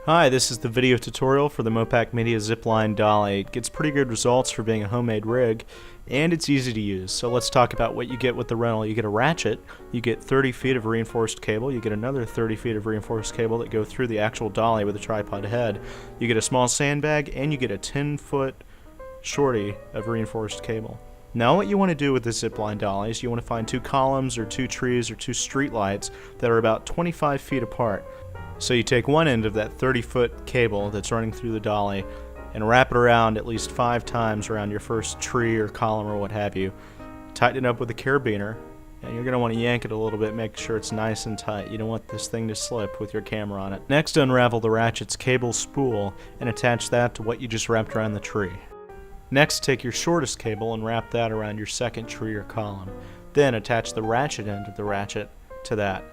Hi, this is the video tutorial for the Mopac Media Zipline Dolly. It gets pretty good results for being a homemade rig, and it's easy to use. So let's talk about what you get with the rental. You get a ratchet, you get 30 feet of reinforced cable, you get another 30 feet of reinforced cable that go through the actual dolly with a tripod head, you get a small sandbag, and you get a 10-foot shorty of reinforced cable. Now what you want to do with the zipline dolly is you want to find two columns or two trees or two street lights that are about 25 feet apart. So you take one end of that 30-foot cable that's running through the dolly and wrap it around at least 5 times around your first tree or column or what have you. Tighten it up with a carabiner, and you're going to want to yank it a little bit, make sure it's nice and tight. You don't want this thing to slip with your camera on it. Next, unravel the ratchet's cable spool and attach that to what you just wrapped around the tree. Next, take your shortest cable and wrap that around your second tree or column. Then attach the ratchet end of the ratchet to that.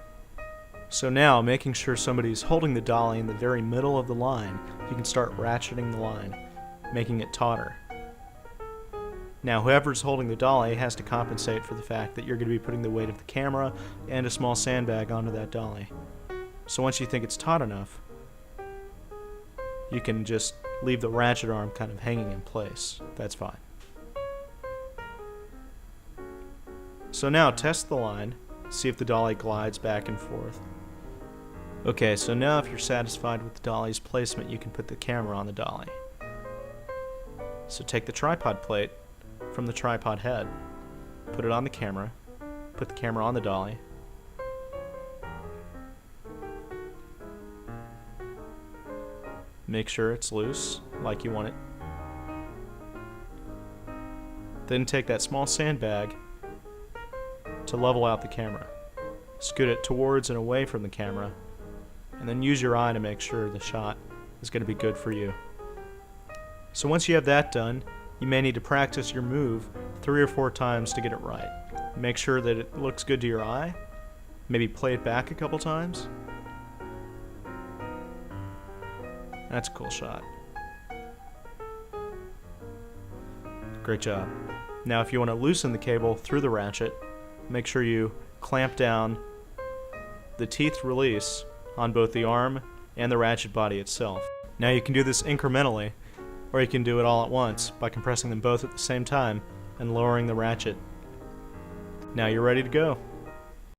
So now, making sure somebody's holding the dolly in the very middle of the line, you can start ratcheting the line, making it tauter. Now, whoever's holding the dolly has to compensate for the fact that you're going to be putting the weight of the camera and a small sandbag onto that dolly. So once you think it's taut enough, you can just leave the ratchet arm kind of hanging in place. That's fine. So now, test the line, see if the dolly glides back and forth. Okay, so now if you're satisfied with the dolly's placement, you can put the camera on the dolly. So take the tripod plate from the tripod head, put it on the camera, put the camera on the dolly, make sure it's loose, like you want it. Then take that small sandbag to level out the camera. Scoot it towards and away from the camera, and then use your eye to make sure the shot is going to be good for you. So once you have that done, you may need to practice your move 3 or 4 times to get it right. Make sure that it looks good to your eye, maybe play it back a couple times. That's a cool shot. Great job. Now if you want to loosen the cable through the ratchet, make sure you clamp down the teeth release on both the arm and the ratchet body itself. Now you can do this incrementally, or you can do it all at once by compressing them both at the same time and lowering the ratchet. Now you're ready to go.